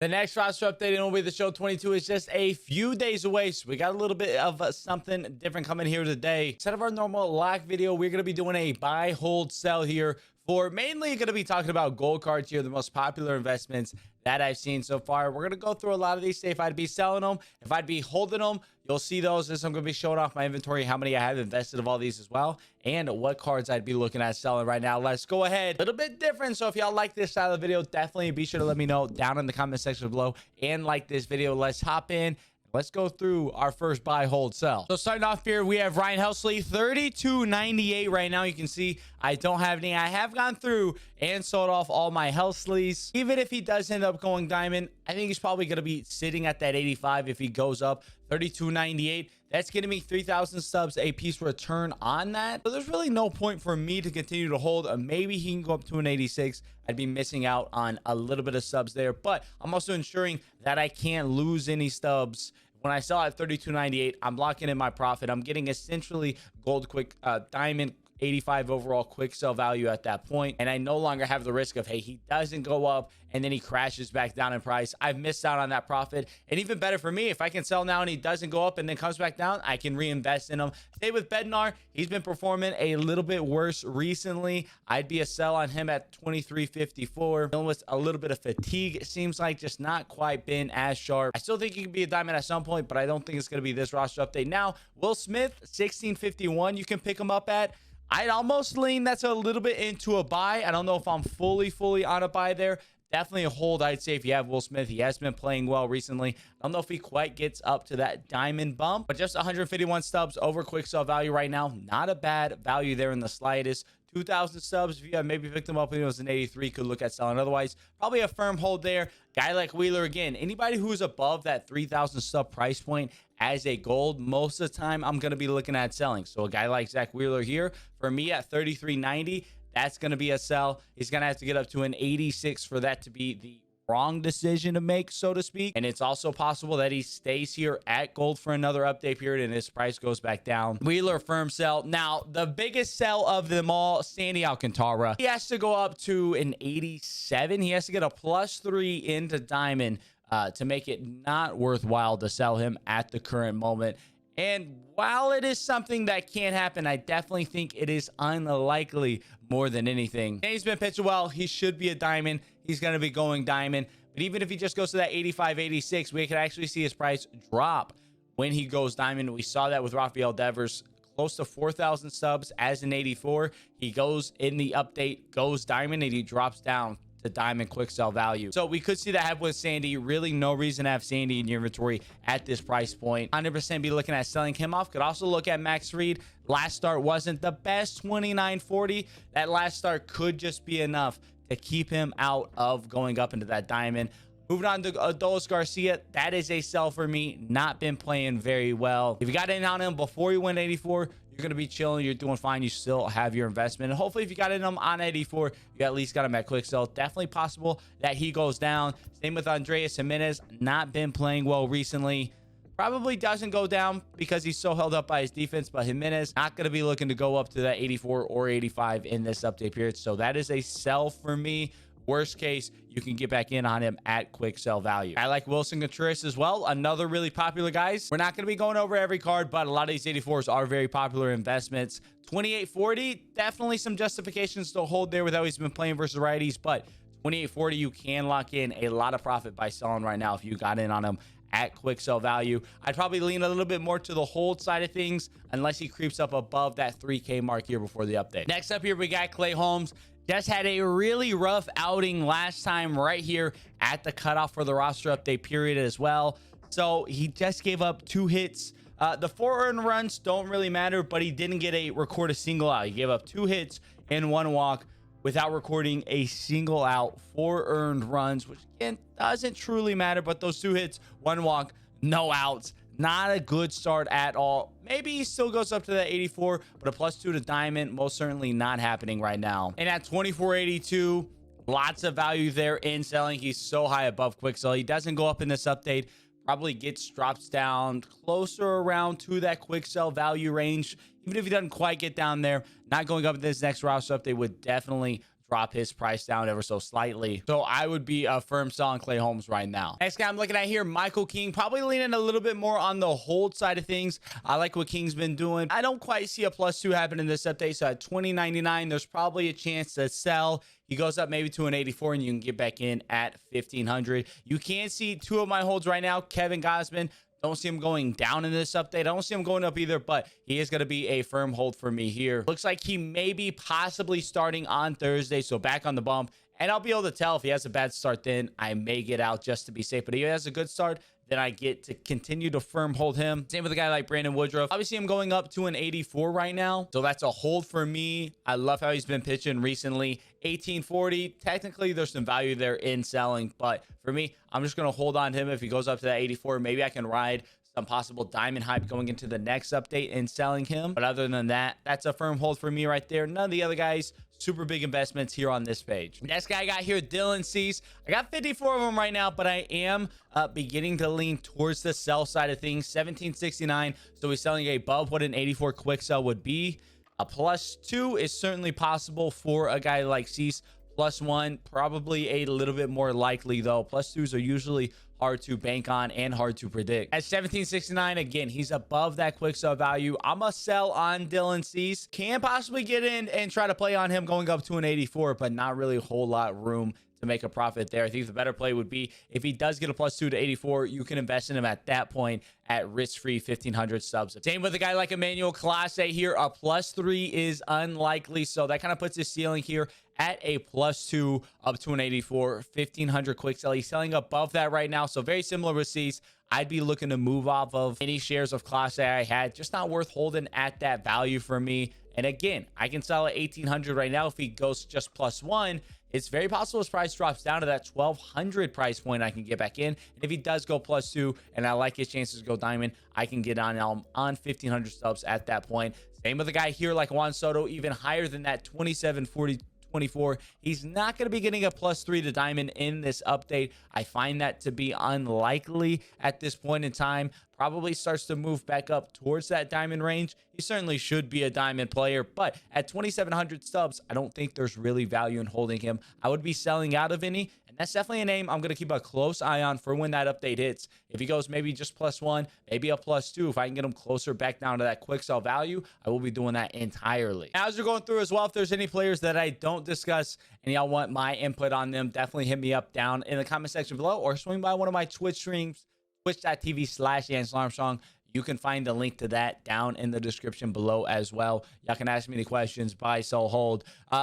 The next roster update in MLB The Show 22 is just a few days away, so we got a little bit of something different coming here today. Instead of our normal lock video, we're going to be doing a buy, hold, sell here for mainly going to be talking about gold cards here, the most popular investments that I've seen so far. We're going to go through a lot of these, say if I'd be selling them, if I'd be holding them. You'll see those as I'm going to be showing off my inventory, how many I have invested of all these as well, and what cards I'd be looking at selling right now. Let's go ahead. A little bit different, so if y'all like this style of video, definitely be sure to let me know down in the comment section below and like this video. Let's hop in. Let's go through our first buy, hold, sell. So starting off here, we have Ryan Helsley, 32.98 right now. You can see I don't have any. I have gone through and sold off all my Helsleys. Even if he does end up going diamond, I think he's probably going to be sitting at that 85 if he goes up. 32.98. That's getting me 3,000 subs a piece return on that. So there's really no point for me to continue to hold. Maybe he can go up to an 86. I'd be missing out on a little bit of subs there, but I'm also ensuring that I can't lose any stubs. When I sell at 32.98, I'm locking in my profit. I'm getting essentially gold quick diamond 85 overall quick sell value at that point, and I no longer have the risk of, hey, he doesn't go up and then he crashes back down in price. I've missed out on that profit. And even better for me, if I can sell now and he doesn't go up and then comes back down, I can reinvest in him. Stay with Bednar. He's been performing a little bit worse recently. I'd be a sell on him at 23.54. Dealing with a little bit of fatigue, it seems like, just not quite been as sharp. I still think he could be a diamond at some point, but I don't think it's going to be this roster update. Now, Will Smith, 16.51, you can pick him up at. I'd almost lean that's a little bit into a buy. I don't know if I'm fully on a buy there. Definitely a hold, I'd say, if you have Will Smith. He has been playing well recently. I don't know if he quite gets up to that diamond bump, but just 151 stubs over quick sell value right now. Not a bad value there in the slightest. 2,000 subs. If you have maybe picked him up when it was an 83, could look at selling. Otherwise, probably a firm hold there. Guy like Wheeler, again, anybody who's above that 3,000 sub price point as a gold, most of the time I'm going to be looking at selling. So a guy like Zach Wheeler here, for me at 33.90, that's going to be a sell. He's going to have to get up to an 86 for that to be the wrong decision to make, so to speak. And it's also possible that he stays here at gold for another update period and his price goes back down. Wheeler, firm sell. Now, the biggest sell of them all, Sandy Alcantara. He has to go up to an 87. He has to get a +3 into diamond to make it not worthwhile to sell him at the current moment. And while it is something that can happen, I definitely think it is unlikely more than anything. And he's been pitching well. He should be a diamond. He's going to be going diamond. But even if he just goes to that 85, 86, we can actually see his price drop when he goes diamond. We saw that with Rafael Devers, close to 4,000 subs as an 84. He goes in the update, goes diamond, and he drops down to diamond quick sell value. So we could see that happen with Sandy. Really no reason to have Sandy in your inventory at this price point. 100% be looking at selling him off. Could also look at Max Fried. Last start wasn't the best, 29.40. That last start could just be enough to keep him out of going up into that diamond. Moving on to Adolis Garcia, that is a sell for me. Not been playing very well. If you got in on him before you went 84, you're going to be chilling. You're doing fine. You still have your investment. And hopefully, if you got in him on 84, you at least got him at quick sell. Definitely possible that he goes down. Same with Andreas Jimenez. Not been playing well recently. Probably doesn't go down because he's so held up by his defense, but Jimenez not going to be looking to go up to that 84 or 85 in this update period. So that is a sell for me. Worst case, you can get back in on him at quick sell value. I like Wilson Contreras as well. Another really popular, guys. We're not going to be going over every card, but a lot of these 84s are very popular investments. 28.40, definitely some justifications to hold there with how he's been playing versus righties, but 28.40, you can lock in a lot of profit by selling right now if you got in on him at quick sell value. I'd probably lean a little bit more to the hold side of things unless he creeps up above that 3K mark here before the update. Next up here, we got Clay Holmes. Just had a really rough outing last time right here at the cutoff for the roster update period as well. So he just gave up 2 hits. The 4 earned runs don't really matter, but he didn't record a single out. He gave up 2 hits and 1 walk without recording a single out. 4 earned runs, which again doesn't truly matter, but those 2 hits, 1 walk, no outs. Not a good start at all. Maybe he still goes up to that 84, but a +2 to diamond, most certainly not happening right now. And at 24.82, lots of value there in selling. He's so high above quick sell. He doesn't go up in this update. Probably drops down closer around to that quick sell value range. Even if he doesn't quite get down there, not going up in this next roster update would definitely drop his price down ever so slightly. So I would be a firm sell on Clay Holmes right now. Next guy I'm looking at here, Michael King, probably leaning a little bit more on the hold side of things. I like what King's been doing. I don't quite see a +2 happen in this update. So at 20.99, there's probably a chance to sell. He goes up maybe to an 84 and you can get back in at 1,500. You can see two of my holds right now. Kevin Gausman, don't see him going down in this update. I don't see him going up either, but he is going to be a firm hold for me here. Looks like he may be possibly starting on Thursday, so back on the bump. And I'll be able to tell if he has a bad start, then I may get out just to be safe. But if he has a good start, then I get to continue to firm hold him. Same with a guy like Brandon Woodruff. Obviously, I'm going up to an 84 right now, so that's a hold for me. I love how he's been pitching recently. 1840, technically there's some value there in selling, but for me, I'm just going to hold on to him. If he goes up to that 84, maybe I can ride some possible diamond hype going into the next update and selling him. But other than that, that's a firm hold for me right there. None of the other guys super big investments here on this page. Next guy I got here, Dylan Cease. I got 54 of them right now, but I am beginning to lean towards the sell side of things. 1769, so he's selling above what an 84 quick sell would be. A +2 is certainly possible for a guy like Cease. +1 probably a little bit more likely though. +2s are usually hard to bank on and hard to predict. At 1769, again, he's above that quick sell value. I'm a sell on Dylan Cease. Can possibly get in and try to play on him going up to an 84, but not really a whole lot of room to make a profit there. I think the better play would be if he does get a +2 to 84, you can invest in him at that point at risk-free 1,500 subs. Same with a guy like Emmanuel Clase here. A +3 is unlikely, so that kind of puts his ceiling here at a +2 up to an 84, 1,500 quick sell. He's selling above that right now, so very similar with Cease. I'd be looking to move off of any shares of Clase I had. Just not worth holding at that value for me. And again, I can sell at 1,800 right now. If he goes just +1, it's very possible his price drops down to that 1,200 price point. I can get back in. And if he does go +2 and I like his chances to go diamond, I can get on 1,500 subs at that point. Same with a guy here like Juan Soto, even higher than that 2740. 24. He's not going to be getting a +3 to diamond in this update. I find that to be unlikely at this point in time. Probably starts to move back up towards that diamond range. He certainly should be a diamond player, but at 2,700 subs, I don't think there's really value in holding him. I would be selling out of any, and that's definitely a name I'm going to keep a close eye on for when that update hits. If he goes maybe just +1, maybe a +2, if I can get him closer back down to that quick sell value, I will be doing that entirely. As we're going through as well, if there's any players that I don't discuss and y'all want my input on them, definitely hit me up down in the comment section below or swing by one of my Twitch streams, twitch.tv/Ance. You can find the link to that down in the description below as well. Y'all can ask me any questions, buy, sell, hold.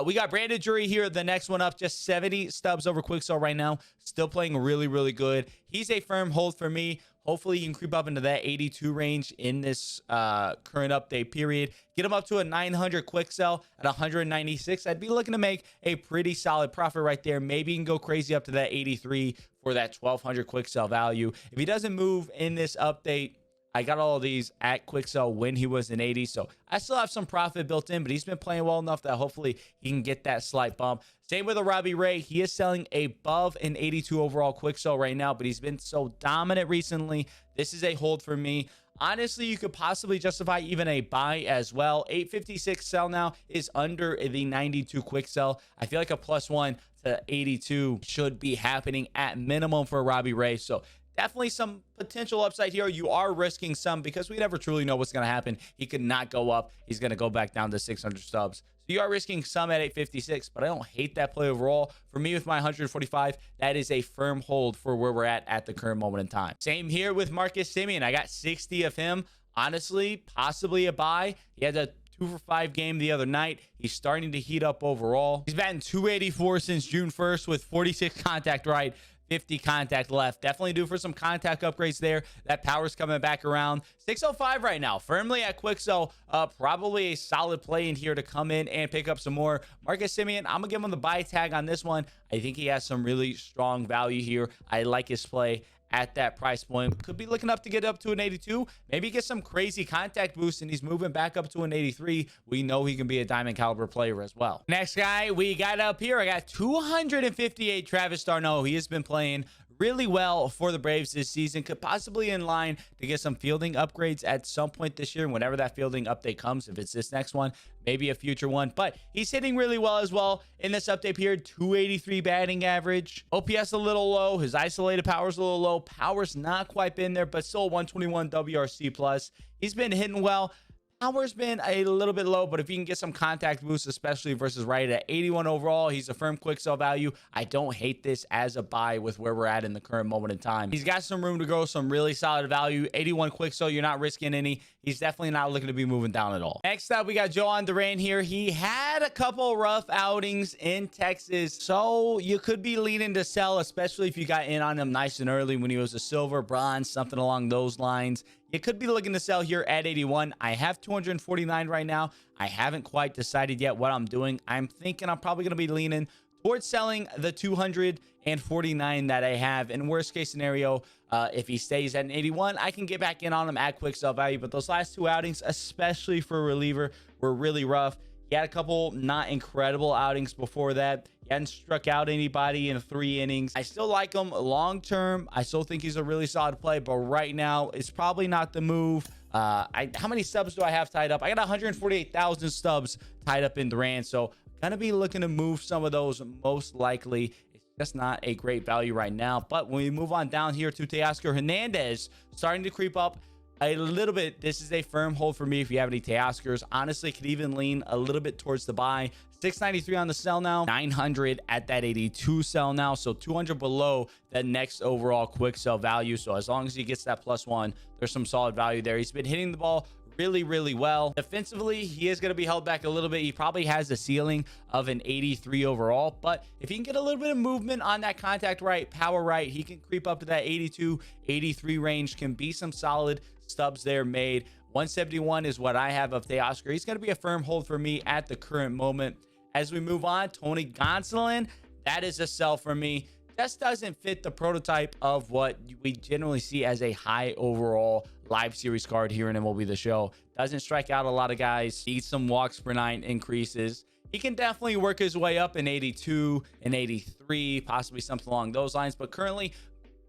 We got Brandon Drury here, the next one up, just 70 stubs over quick sell right now. Still playing really, really good. He's a firm hold for me. Hopefully you can creep up into that 82 range in this current update period. Get him up to a 900 quick sell at 196. I'd be looking to make a pretty solid profit right there. Maybe you can go crazy up to that 83 for that 1,200 quick sell value. If he doesn't move in this update, I got all of these at quick sell when he was in 80, so I still have some profit built in, but he's been playing well enough that hopefully he can get that slight bump. Same with a Robbie Ray. He is selling above an 82 overall quick sell right now, but he's been so dominant recently. This is a hold for me. Honestly, you could possibly justify even a buy as well. 856 sell now is under the 92 quick sell. I feel like a +1 to 82 should be happening at minimum for Robbie Ray, so definitely some potential upside here. You are risking some because we never truly know what's going to happen. He could not go up. He's going to go back down to 600 subs. So you are risking some at 856, but I don't hate that play overall. For me, with my 145, that is a firm hold for where we're at the current moment in time. Same here with Marcus Semien. I got 60 of him. Honestly, possibly a buy. He had a 2-for-5 game the other night. He's starting to heat up overall. He's batting 284 since June 1st with 46 contact right, 50 contact left. Definitely due for some contact upgrades there. That power's coming back around. 605 right now, firmly at quick sell. Probably a solid play in here to come in and pick up some more. Marcus Semien, I'm gonna give him the buy tag on this one. I think he has some really strong value here. I like his play at that price point. Could be looking up to get up to an 82, maybe get some crazy contact boost, and he's moving back up to an 83. We know he can be a diamond caliber player as well. Next guy we got up here, I got 258 Travis d'Arnaud. He has been playing really well for the Braves this season. Could possibly in line to get some fielding upgrades at some point this year, whenever that fielding update comes. If it's this next one, maybe a future one, but he's hitting really well as well in this update period. 283 batting average, OPS a little low, his isolated power's a little low, power's not quite been there, but still 121 WRC plus. He's been hitting well. Power's been a little bit low, but if you can get some contact boost, especially versus right at 81 overall, he's a firm quick sell value. I don't hate this as a buy with where we're at in the current moment in time. He's got some room to grow, some really solid value. 81 quick sell, you're not risking any. He's definitely not looking to be moving down at all. Next up, we got Juan Soto here. He had a couple rough outings in Texas, so you could be leaning to sell, especially if you got in on him nice and early when he was a silver, bronze, something along those lines. You could be looking to sell here at 81. I have 249 right now. I haven't quite decided yet what I'm doing. I'm thinking I'm probably going to be leaning towards selling the 249 that I have. In worst case scenario, if he stays at an 81, I can get back in on him at quick sell value. But those last two outings, especially for a reliever, were really rough. He had a couple not incredible outings before that. He hadn't struck out anybody in 3 innings. I still like him long term. I still think he's a really solid play, but right now it's probably not the move. How many subs do I have tied up? I got 148,000 stubs tied up in Duran, so gonna be looking to move some of those most likely. It's just not a great value right now. But when we move on down here to Teoscar Hernandez, starting to creep up a little bit. This is a firm hold for me if you have any Teoscars. Honestly, could even lean a little bit towards the buy. 693 on the sell now, 900 at that 82 sell now, so 200 below the next overall quick sell value. So as long as he gets that +1, there's some solid value there. He's been hitting the ball really well. Defensively, he is going to be held back a little bit. He probably has a ceiling of an 83 overall, but if he can get a little bit of movement on that contact right, power right, he can creep up to that 82 83 range. Can be some solid stubs there made. 171 is what I have of Teoscar. He's going to be a firm hold for me at the current moment. As we move on, Tony Gonsolin, that is a sell for me. Just doesn't fit the prototype of what we generally see as a high overall live series card here in MLB The Show. Doesn't strike out a lot of guys. Needs some walks per 9 increases. He can definitely work his way up in 82 and 83, possibly something along those lines, but currently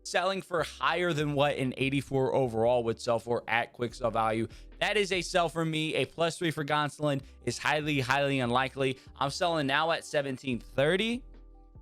selling for higher than what an 84 overall would sell for at quick sell value. That is a sell for me. A +3 for Gonsolin is highly unlikely. I'm selling now at 1730.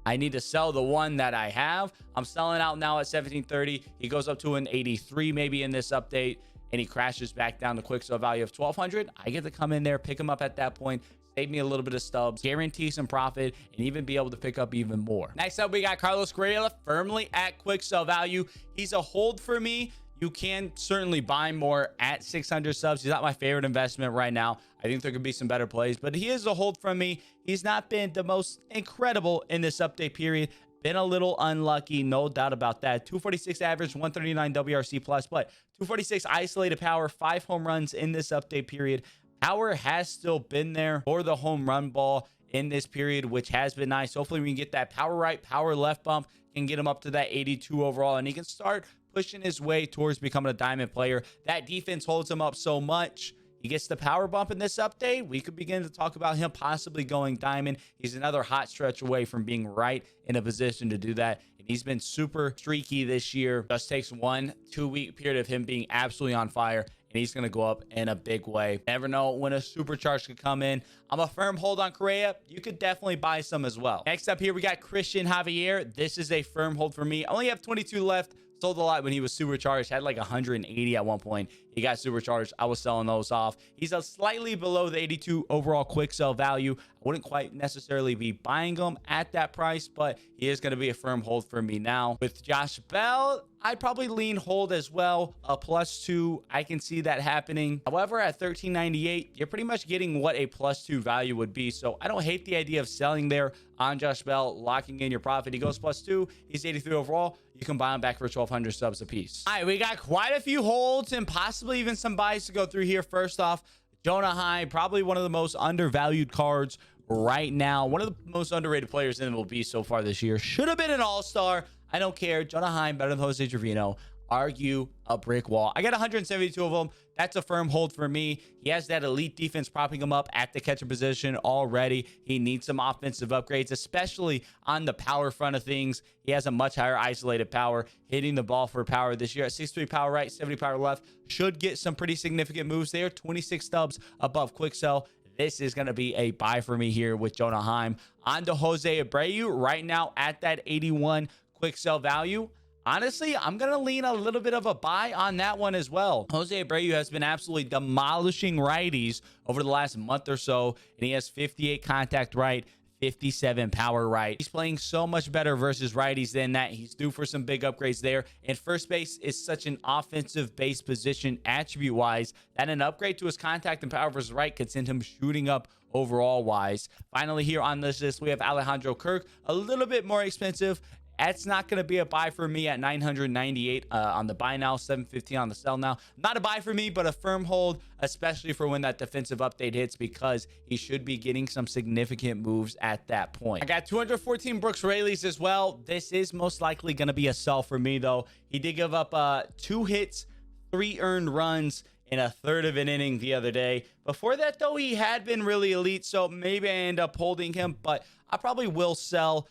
I need to sell the one that I have. I'm selling out now at 1730. He goes up to an 83 maybe in this update, and he crashes back down to quick sell value of 1200. I get to come in there, pick him up at that point, save me a little bit of stubs, guarantee some profit, and even be able to pick up even more. Next up, we got Carlos Correa firmly at quick sell value. He's a hold for me. You can certainly buy more at 600 subs. He's not my favorite investment right now. I think there could be some better plays, but he is a hold from me. He's not been the most incredible in this update period. Been a little unlucky, no doubt about that. 246 average, 139 WRC plus, but 246 isolated power, 5 home runs in this update period. Power has still been there for the home run ball in this period, which has been nice. Hopefully we can get that power right, power left bump, and get him up to that 82 overall, and he can start pushing his way towards becoming a diamond player. That defense holds him up so much. He gets the power bump in this update. We could begin to talk about him possibly going diamond. He's another hot stretch away from being right in a position to do that. And he's been super streaky this year. Just takes 1-2 week period of him being absolutely on fire, and he's going to go up in a big way. Never know when a supercharge could come in. I'm a firm hold on Correa. You could definitely buy some as well. Next up here, we got Correa and Javier. This is a firm hold for me. I only have 22 left. Sold a lot when he was supercharged. Had like 180 at one point. He got supercharged. I was selling those off. He's a slightly below the 82 overall quick sell value. I wouldn't quite necessarily be buying him at that price, but he is going to be a firm hold for me now. With Josh Bell, I'd probably lean hold as well. A +2, I can see that happening. However, at 1398, you're pretty much getting what a +2 value would be. So I don't hate the idea of selling there on Josh Bell, locking in your profit. He goes +2. He's 83 overall. You can buy him back for 1,200 subs a piece. All right, we got quite a few holds and possibly even some buys to go through here. First off, Jonah High, probably one of the most undervalued cards right now. One of the most underrated players in MLB so far this year. Should have been an all-star. I don't care. Jonah High better than Jose Trevino. argue a brick wall. I got 172 of them. That's a firm hold for me. He has that elite defense propping him up at the catcher position already. He needs some offensive upgrades, especially on the power front of things. He has a much higher isolated power, hitting the ball for power this year at 63 power right, 70 power left. Should get some pretty significant moves there. 26 stubs above quick sell. This is going to be a buy for me here with Jonah Heim. On to Jose Abreu right now at that 81 quick sell value. Honestly, I'm going to lean a little bit of a buy on that one as well. Jose Abreu has been absolutely demolishing righties over the last month or so, and he has 58 contact right, 57 power right. He's playing so much better versus righties than that. He's due for some big upgrades there. And first base is such an offensive base position attribute wise that an upgrade to his contact and power versus right could send him shooting up overall wise. Finally, here on this list, we have Alejandro Kirk, a little bit more expensive. That's not going to be a buy for me at 998 on the buy now, 715 on the sell now. Not a buy for me, but a firm hold, especially for when that defensive update hits, because he should be getting some significant moves at that point. I got 214 Brooks Raley's as well. This is most likely going to be a sell for me, though. He did give up 2 hits, 3 earned runs in a third of an inning the other day. Before that, though, he had been really elite, so maybe I end up holding him, but I probably will sell.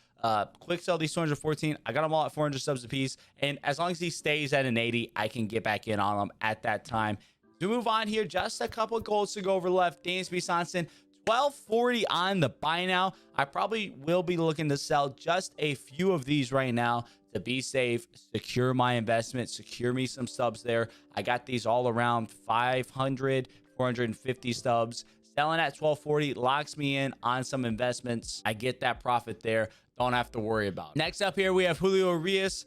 Quick sell these 214. I got them all at 400 subs a piece, and as long as he stays at an 80, I can get back in on him at that time. To move on here, just a couple of golds to go over left. Dansby Swanson, 1240 on the buy now. I probably will be looking to sell just a few of these right now to be safe, secure my investment, secure me some subs there. I got these all around 500, 450 stubs. Selling at 1240 locks me in on some investments. I get that profit there. Don't have to worry about it. Next up here, we have Julio Urias.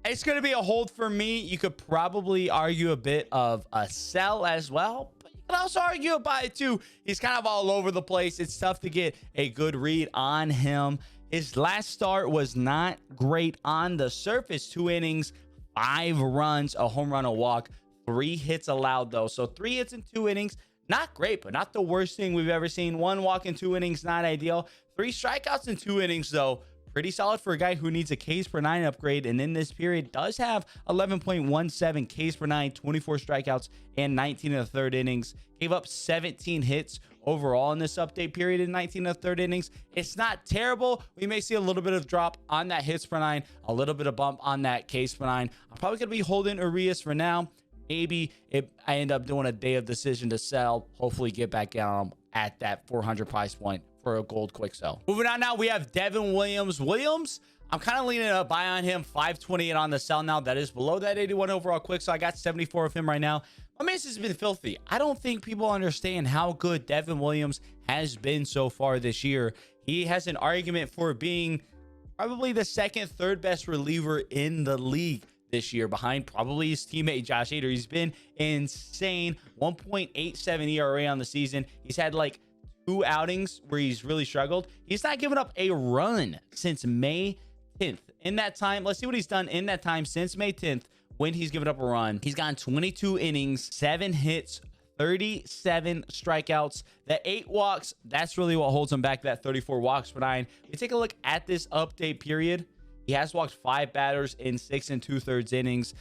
It's going to be a hold for me. You could probably argue a bit of a sell as well, but you can also argue a buy too. He's kind of all over the place. It's tough to get a good read on him. His last start was not great on the surface. 2 innings, 5 runs, a home run, a walk, 3 hits allowed though. So 3 hits in 2 innings. Not great, but not the worst thing we've ever seen. 1 walk in 2 innings, not ideal. 3 strikeouts in 2 innings, though. Pretty solid for a guy who needs a Ks per 9 upgrade. And in this period, does have 11.17 Ks per 9, 24 strikeouts, and 19 in the third innings. Gave up 17 hits overall in this update period in 19 in the third innings. It's not terrible. We may see a little bit of drop on that hits per 9, a little bit of bump on that Ks per 9. I'm probably going to be holding Urias for now. Maybe I end up doing a day of decision to sell. Hopefully get back on at that 400 price point for a gold quick sell. Moving on now, we have Devin Williams. I'm kind of leaning a buy on him. 528 on the sell now. That is below that 81 overall quick. So I got 74 of him right now. My man's has been filthy. I don't think people understand how good Devin Williams has been so far this year. He has an argument for being probably the second, third best reliever in the league this year, behind probably his teammate Josh Hader. He's been insane. 1.87 ERA on the season. He's had like 2 outings where he's really struggled. He's not given up a run since May 10th. In that time, let's see what he's done in that time since May 10th when he's given up a run. He's gone 22 innings, 7 hits, 37 strikeouts, the 8 walks. That's really what holds him back, that 34 walks per 9. We take a look at this update period. He has walked 5 batters in 6 2/3 innings.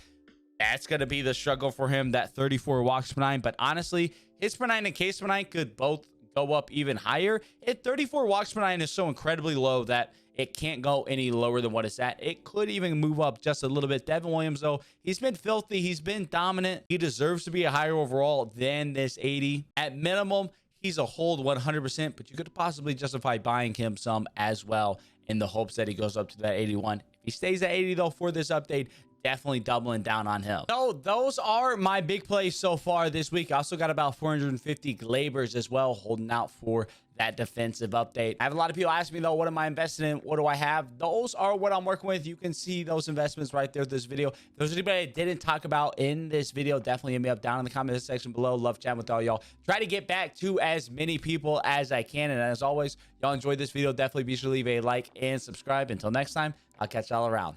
That's going to be the struggle for him, that 34 walks per 9. But honestly, hits per 9 and Ks per 9 could both go up even higher. 34 walks per 9 is so incredibly low that it can't go any lower than what it's at. It could even move up just a little bit. Devin Williams, though, he's been filthy. He's been dominant. He deserves to be a higher overall than this 80. At minimum, he's a hold 100%, but you could possibly justify buying him some as well in the hopes that he goes up to that 81. If he stays at 80, though, for this update, definitely doubling down on him. So those are my big plays so far this week. I also got about 450 Glabers as well, holding out for that defensive update. I have a lot of people ask me, though, what am I invested in? What do I have? Those are what I'm working with. You can see those investments right there in this video. If there's anybody I didn't talk about in this video, definitely hit me up down in the comment section below. Love chatting with all y'all. Try to get back to as many people as I can. And as always, y'all enjoyed this video, definitely be sure to leave a like and subscribe. Until next time, I'll catch y'all around.